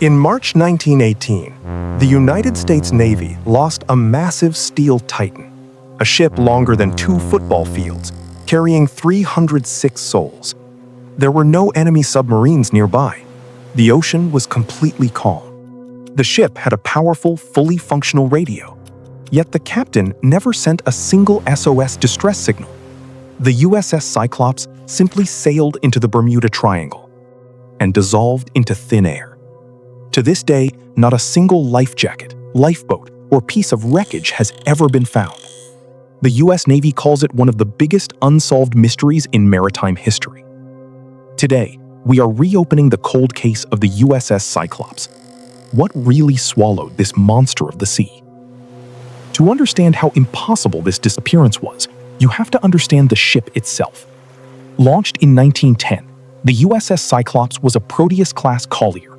In March 1918, the United States Navy lost a massive steel Titan, a ship longer than 2 football fields, carrying 306 souls. There were no enemy submarines nearby. The ocean was completely calm. The ship had a powerful, fully functional radio, yet the captain never sent a single SOS distress signal. The USS Cyclops simply sailed into the Bermuda Triangle and dissolved into thin air. To this day, not a single life jacket, lifeboat, or piece of wreckage has ever been found. The US Navy calls it one of the biggest unsolved mysteries in maritime history. Today, we are reopening the cold case of the USS Cyclops. What really swallowed this monster of the sea? To understand how impossible this disappearance was, you have to understand the ship itself. Launched in 1910, the USS Cyclops was a Proteus-class collier,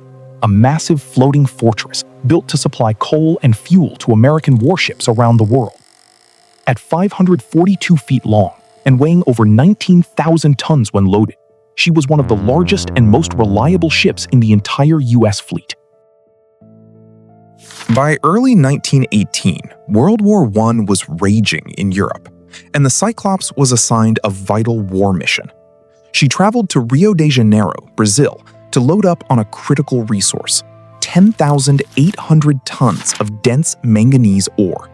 a massive floating fortress built to supply coal and fuel to American warships around the world. At 542 feet long and weighing over 19,000 tons when loaded, she was one of the largest and most reliable ships in the entire U.S. fleet. By early 1918, World War I was raging in Europe, and the Cyclops was assigned a vital war mission. She traveled to Rio de Janeiro, Brazil, to load up on a critical resource, 10,800 tons of dense manganese ore.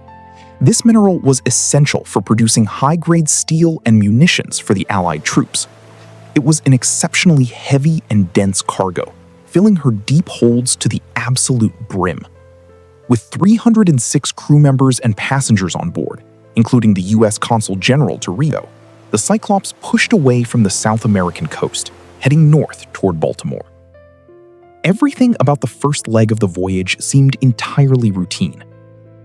This mineral was essential for producing high-grade steel and munitions for the Allied troops. It was an exceptionally heavy and dense cargo, filling her deep holds to the absolute brim. With 306 crew members and passengers on board, including the U.S. Consul General to Rio, the Cyclops pushed away from the South American coast, heading north toward Baltimore. Everything about the first leg of the voyage seemed entirely routine.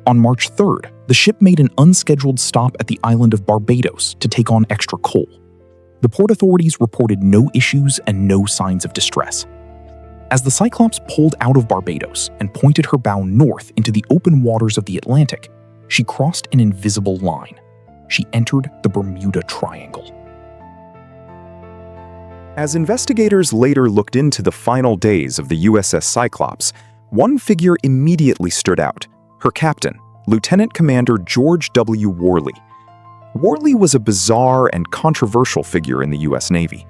On March 3rd, the ship made an unscheduled stop at the island of Barbados to take on extra coal. The port authorities reported no issues and no signs of distress. As the Cyclops pulled out of Barbados and pointed her bow north into the open waters of the Atlantic, she crossed an invisible line. She entered the Bermuda Triangle. As investigators later looked into the final days of the USS Cyclops, one figure immediately stood out: her captain, Lieutenant Commander George W. Worley. Worley was a bizarre and controversial figure in the U.S. Navy.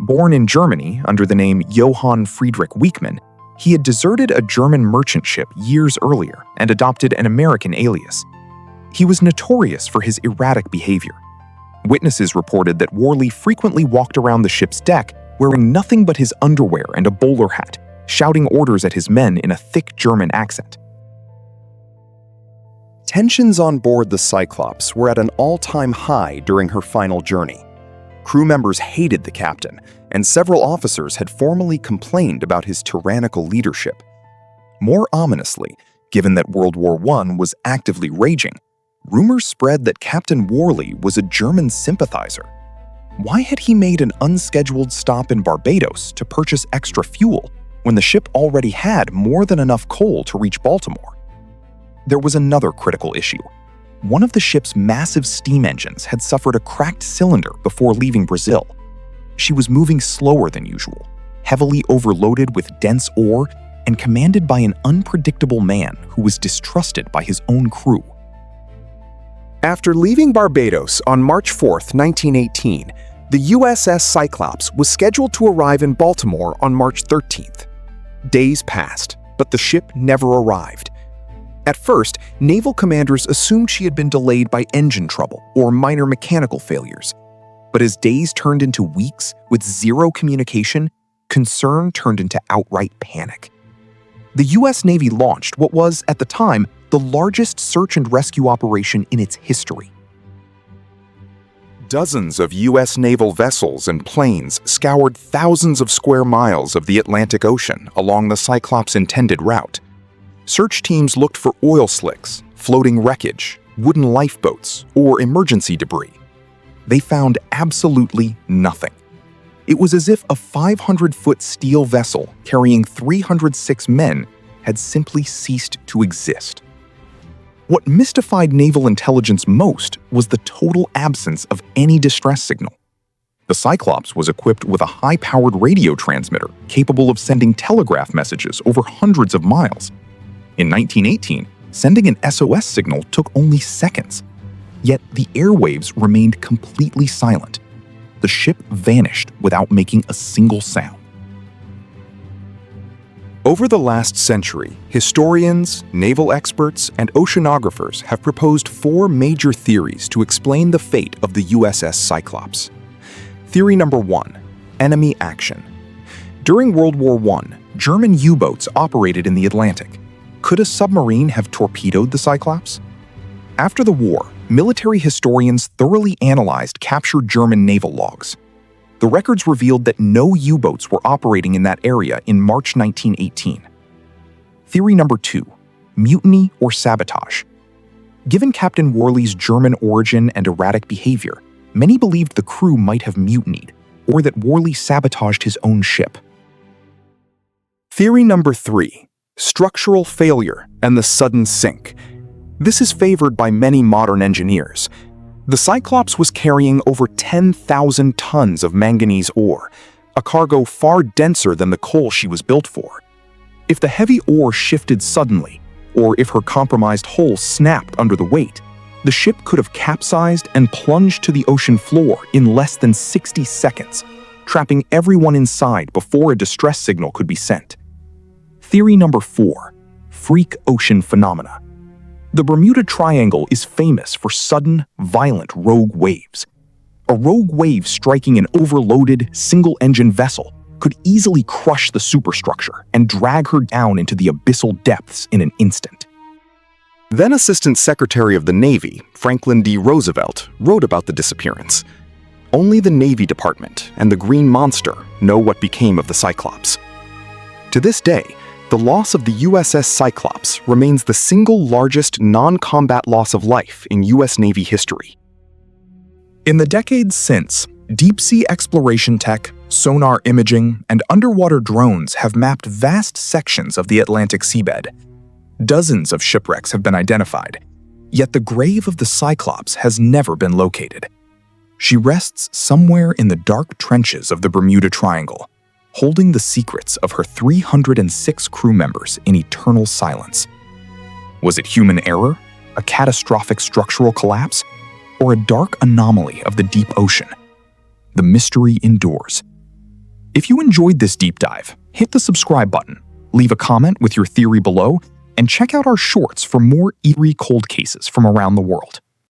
Born in Germany under the name Johann Friedrich Wiechmann, he had deserted a German merchant ship years earlier and adopted an American alias. He was notorious for his erratic behavior. Witnesses reported that Worley frequently walked around the ship's deck wearing nothing but his underwear and a bowler hat, shouting orders at his men in a thick German accent. Tensions on board the Cyclops were at an all-time high during her final journey. Crew members hated the captain, and several officers had formally complained about his tyrannical leadership. More ominously, given that World War I was actively raging, rumors spread that Captain Worley was a German sympathizer. Why had he made an unscheduled stop in Barbados to purchase extra fuel when the ship already had more than enough coal to reach Baltimore? There was another critical issue. One of the ship's massive steam engines had suffered a cracked cylinder before leaving Brazil. She was moving slower than usual, heavily overloaded with dense ore, and commanded by an unpredictable man who was distrusted by his own crew. After leaving Barbados on March 4, 1918, the USS Cyclops was scheduled to arrive in Baltimore on March 13th. Days passed, but the ship never arrived. At first, naval commanders assumed she had been delayed by engine trouble or minor mechanical failures. But as days turned into weeks with zero communication, concern turned into outright panic. The U.S. Navy launched what was, at the time, the largest search and rescue operation in its history. Dozens of U.S. naval vessels and planes scoured thousands of square miles of the Atlantic Ocean along the Cyclops' intended route. Search teams looked for oil slicks, floating wreckage, wooden lifeboats, or emergency debris. They found absolutely nothing. It was as if a 500-foot steel vessel carrying 306 men had simply ceased to exist. What mystified naval intelligence most was the total absence of any distress signal. The Cyclops was equipped with a high-powered radio transmitter capable of sending telegraph messages over hundreds of miles. In 1918, sending an SOS signal took only seconds. Yet the airwaves remained completely silent. The ship vanished without making a single sound. Over the last century, historians, naval experts, and oceanographers have proposed 4 major theories to explain the fate of the USS Cyclops. Theory number 1: enemy action. During World War I, German U-boats operated in the Atlantic. Could a submarine have torpedoed the Cyclops? After the war, military historians thoroughly analyzed captured German naval logs. The records revealed that no U-boats were operating in that area in March 1918. Theory number 2: mutiny or sabotage. Given Captain Worley's German origin and erratic behavior, many believed the crew might have mutinied, or that Worley sabotaged his own ship. Theory number 3: structural failure and the sudden sink. This is favored by many modern engineers. The Cyclops was carrying over 10,000 tons of manganese ore, a cargo far denser than the coal she was built for. If the heavy ore shifted suddenly, or if her compromised hull snapped under the weight, the ship could have capsized and plunged to the ocean floor in less than 60 seconds, trapping everyone inside before a distress signal could be sent. Theory number 4: freak ocean phenomena. The Bermuda Triangle is famous for sudden, violent rogue waves. A rogue wave striking an overloaded, single-engine vessel could easily crush the superstructure and drag her down into the abyssal depths in an instant. Then Assistant Secretary of the Navy, Franklin D. Roosevelt, wrote about the disappearance. Only the Navy Department and the Green Monster know what became of the Cyclops. To this day, the loss of the USS Cyclops remains the single largest non-combat loss of life in U.S. Navy history. In the decades since, deep-sea exploration tech, sonar imaging, and underwater drones have mapped vast sections of the Atlantic seabed. Dozens of shipwrecks have been identified, yet the grave of the Cyclops has never been located. She rests somewhere in the dark trenches of the Bermuda Triangle, holding the secrets of her 306 crew members in eternal silence. Was it human error, a catastrophic structural collapse, or a dark anomaly of the deep ocean? The mystery endures. If you enjoyed this deep dive, hit the subscribe button, leave a comment with your theory below, and check out our shorts for more eerie cold cases from around the world.